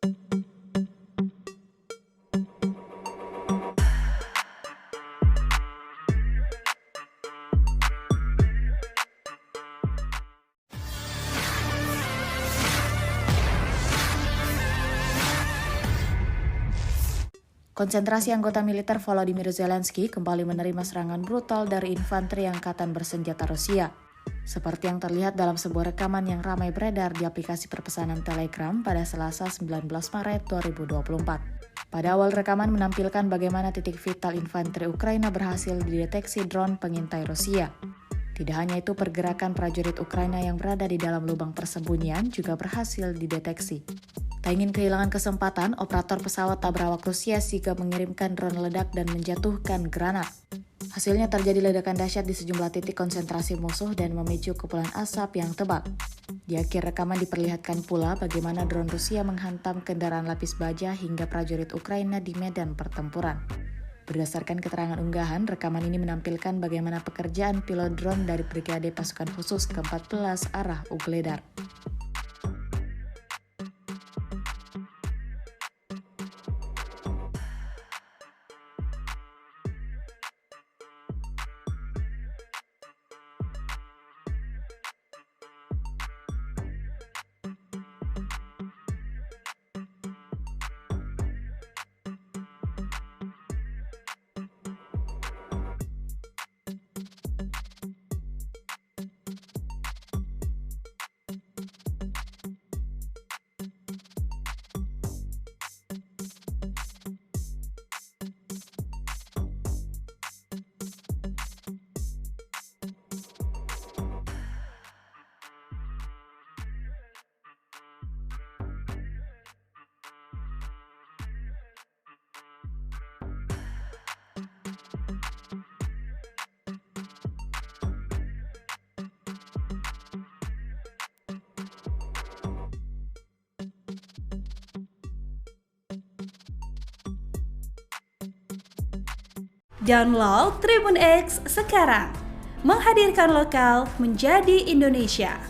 Konsentrasi anggota militer Volodymyr Zelensky kembali menerima serangan brutal dari infanteri angkatan bersenjata Rusia. Seperti yang terlihat dalam sebuah rekaman yang ramai beredar di aplikasi perpesanan Telegram pada Selasa 19 Maret 2024. Pada awal rekaman menampilkan bagaimana titik vital infanteri Ukraina berhasil dideteksi drone pengintai Rusia. Tidak hanya itu, pergerakan prajurit Ukraina yang berada di dalam lubang persembunyian juga berhasil dideteksi. Tak ingin kehilangan kesempatan, operator pesawat tak berawak Rusia sigap mengirimkan drone ledak dan menjatuhkan granat. Hasilnya terjadi ledakan dahsyat di sejumlah titik konsentrasi musuh dan memicu kepulan asap yang tebal. Di akhir rekaman diperlihatkan pula bagaimana drone Rusia menghantam kendaraan lapis baja hingga prajurit Ukraina di medan pertempuran. Berdasarkan keterangan unggahan, rekaman ini menampilkan bagaimana pekerjaan pilot drone dari Brigade Pasukan Khusus ke-14 arah Ugledar. Download Tribun X sekarang, menghadirkan lokal menjadi Indonesia.